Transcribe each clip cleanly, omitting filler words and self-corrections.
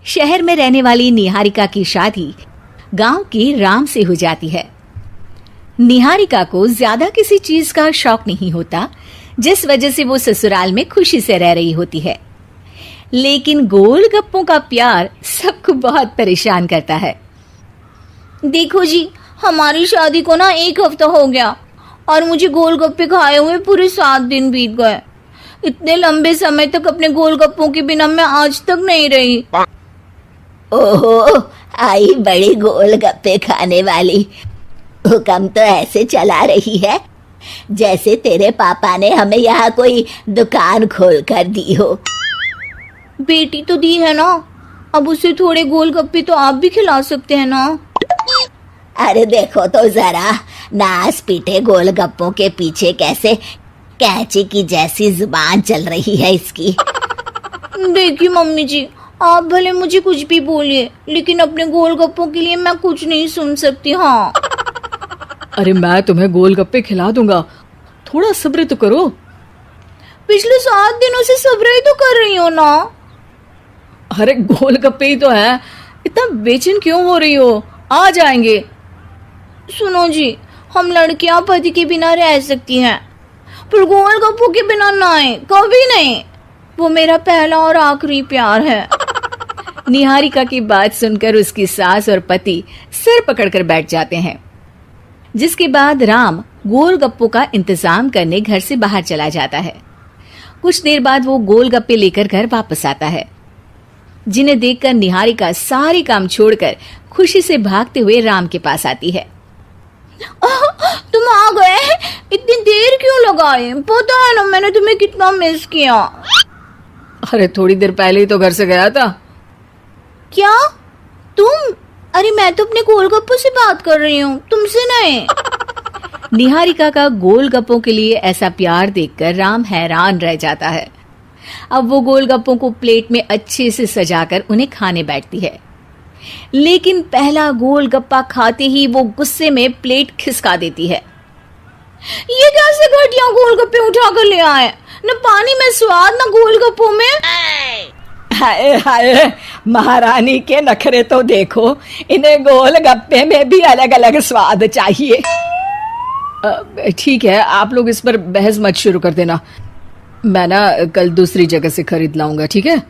शहर में रहने वाली निहारिका की शादी गांव के राम से हो जाती है। निहारिका को ज्यादा किसी चीज का शौक नहीं होता, जिस वजह से वो ससुराल में खुशी से रह रही होती है। लेकिन गोलगप्पों का प्यार सबको बहुत परेशान करता है। देखो जी, हमारी शादी को ना 1 हफ्ता हो गया और मुझे गोलगप्पे खाए हुए पूरे 7 दिन बीत गए। इतने लंबे समय तक अपने गोलगप्पों के बिना मैं आज तक नहीं रही। ओहो, आई बड़ी गोलगप्पे खाने वाली। हुक्म तो ऐसे चला रही है जैसे तेरे पापा ने हमें यहाँ कोई दुकान खोल कर दी हो। बेटी तो दी है ना, अब उसे थोड़े गोलगप्पे तो आप भी खिला सकते हैं ना। अरे देखो तो जरा, नास पीटे गोलगप्पों के पीछे कैसे कैंची की जैसी जुबान चल रही है इसकी। देखिए मम्मी जी, आप भले मुझे कुछ भी बोलिए, लेकिन अपने गोलगप्पों के लिए मैं कुछ नहीं सुन सकती। हाँ, अरे मैं तुम्हें गोलगप्पे खिला दूंगा, थोड़ा सब्र तो करो। पिछले 7 दिनों से सब्र ही तो कर रही हो ना। अरे गोलगप्पे ही तो है, इतना बेचैन क्यों हो रही हो? आ जाएंगे। सुनो जी, हम लड़कियां पति के बिना रह सकती हैं, पर गोलगप्पों के बिना नहीं, कभी नहीं। वो मेरा पहला और आखिरी प्यार है। निहारिका की बात सुनकर उसकी सास और पति सिर पकड़कर बैठ जाते हैं। जिसके बाद राम गोलगप्पों का इंतजाम करने घर से बाहर चला जाता है। कुछ देर बाद वो गोलगप्पे लेकर घर वापस आता है, जिन्हें देखकर निहारिका सारे काम छोड़कर खुशी से भागते हुए राम के पास आती है। तुम आ गए? इतनी देर क्यों लगाई? पता है ना मैंने तुम्हें कितना मिस किया। अरे थोड़ी देर पहले ही तो घर से गया था। क्या तुम? अरे मैं तो अपने गोलगप्पों से बात कर रही हूँ, तुमसे नहीं। निहारिका का गोलगप्पों के लिए ऐसा प्यार देखकर राम हैरान रह जाता है। अब वो गोलगप्पों को प्लेट में अच्छे से सजाकर उन्हें खाने बैठती है, लेकिन पहला गोलगप्पा खाते ही वो गुस्से में प्लेट खिसका देती है। ये कैसे घटिया गोलगप्पे उठा कर ले आए? न पानी में स्वाद, न गोलगप्पों में। हाय हाय, महारानी के नखरे तो देखो, इन्हें गोलगप्पे में भी अलग अलग स्वाद चाहिए। ठीक है, आप लोग इस पर बहस मत शुरू कर देना, मैं ना कल दूसरी जगह से खरीद लाऊंगा, ठीक है?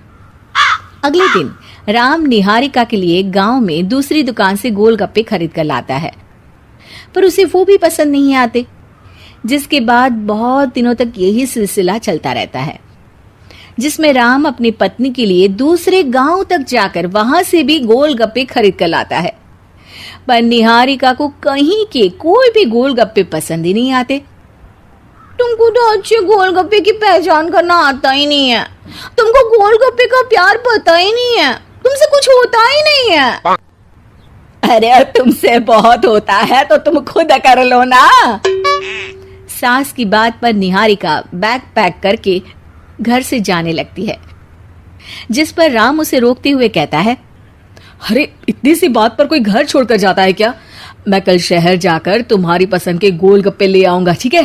अगले दिन राम निहारिका के लिए गांव में दूसरी दुकान से गोलगप्पे खरीद कर लाता है, पर उसे वो भी पसंद नहीं आते। जिसके बाद बहुत दिनों तक यही सिलसिला चलता रहता है, जिसमें राम अपनी पत्नी के लिए दूसरे गांव तक जाकर वहां से भी गोलगप्पे खरीद कर लाता है, पर निहारिका को कहीं के कोई भी गोलगप्पे पसंद ही नहीं आते। तुमको तो अच्छे गोलगप्पे की पहचान करना आता ही नहीं है। तुमको गोलगप्पे का प्यार पता ही नहीं है, तुमसे कुछ होता ही नहीं है। अरे तुमसे बहुत होता है तो तुम खुद कर लो ना। सास की बात पर निहारिका बैग पैक करके घर से जाने लगती है, जिस पर राम उसे रोकते हुए कहता है, अरे इतनी सी बात पर कोई घर छोड़कर जाता है क्या? मैं कल शहर जाकर तुम्हारी पसंद के गोलगप्पे ले आऊंगा, ठीक है?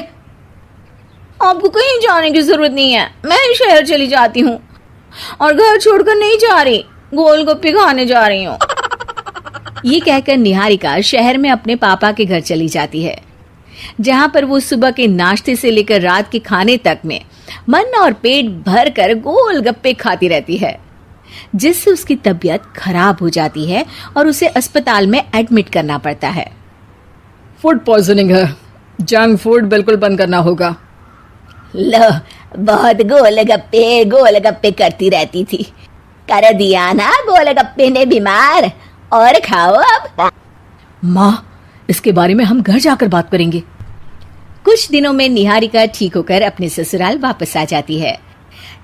आपको कहीं जाने की जरूरत नहीं है, मैं ही शहर चली जाती हूँ और घर छोड़कर नहीं जा रही, गोलगप्पे खाने जा रही हूँ। ये कहकर निहारिका शहर में अपने पापा के घर चली जाती है, जहां पर वो सुबह के नाश्ते से लेकर रात के खाने तक में मन और पेट भर कर गोलगप्पे खाती रहती है, जिससे उसकी तबीयत खराब हो जाती है और उसे अस्पताल में एडमिट करना पड़ता है। फूड पॉइजनिंग है, जंक फूड बिल्कुल बंद करना होगा। लो, बहुत गोलगप्पे गोलगप्पे करती रहती थी, कर दिया ना गोलगप्पे ने बीमार। और खाओ अब। माँ, इसके बारे में हम घर जाकर बात करेंगे। कुछ दिनों में निहारिका ठीक होकर अपने ससुराल वापस आ जाती है,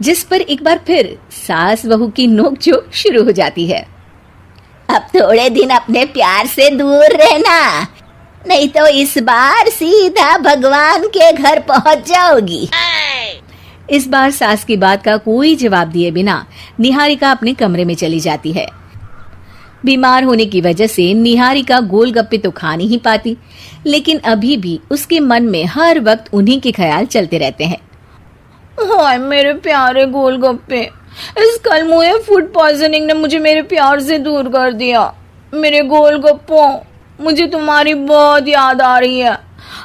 जिस पर एक बार फिर सास बहू की नोकझोंक शुरू हो जाती है। अब थोड़े दिन अपने प्यार से दूर रहना, नहीं तो इस बार सीधा भगवान के घर पहुंच जाओगी। इस बार सास की बात का कोई जवाब दिए बिना निहारिका अपने कमरे में चली जाती है। बीमार होने की वजह से निहारिका गोलगप्पे तो खा नहीं पाती, लेकिन अभी भी उसके मन में हर वक्त उन्हीं के ख्याल चलते रहते हैं। हाय मेरे प्यारे गोलगप्पे, इस कलमुए फूड पॉइजनिंग ने मुझे मेरे प्यार से दूर कर दिया। मेरे गोलगप्पों, मुझे तुम्हारी बहुत याद आ रही है।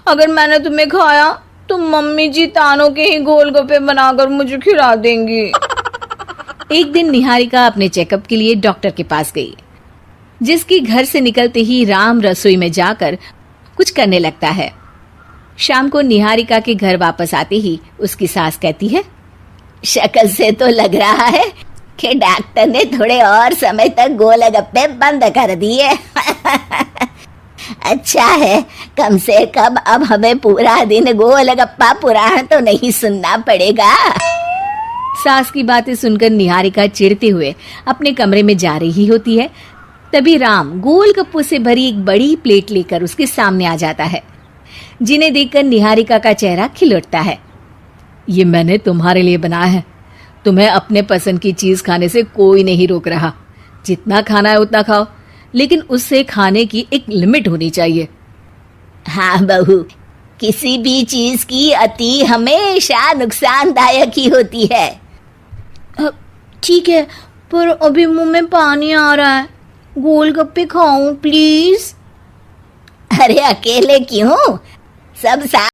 अगर मैंने तुम्हें खाया तो मम्मी जी तानों के ही गोलगप्पे बनाकर मुझे खिला देंगी। एक दिन निहारिका अपने चेकअप के लिए डॉक्टर के पास गई, जिसकी घर से निकलते ही राम रसोई में जाकर कुछ करने लगता है। शाम को निहारिका के घर वापस आते ही उसकी सास कहती है, शक्ल से तो लग रहा है कि डॉक्टर ने थोड़े और समय तक गोलगप्पे बंद कर दिए। अच्छा है, कम से कम अब हमें पूरा दिन गोलगप्पा पुराण तो नहीं सुनना पड़ेगा। सास की बातें सुनकर निहारिका चिढ़ते हुए अपने कमरे में जा रही होती है। तभी राम गोलगप्पों से भरी एक बड़ी प्लेट लेकर उसके सामने आ जाता है, जिन्हें देखकर निहारिका का चेहरा खिल उठता है। ये मैंने तुम्हारे लिए बनाया है। तुम्हें अपने पसंद की चीज खाने से कोई नहीं रोक रहा। जितना खाना है उतना खाओ, लेकिन उससे खाने की एक लिमिट होनी चाहिए। हाँ बहू, किसी भी चीज की अति हमेशा नुकसानदायक ही होती है। ठीक है, पर अभी मुंह में पानी आ रहा है। गोलगप्पे खाऊं प्लीज? अरे अकेले क्यों, सब साथ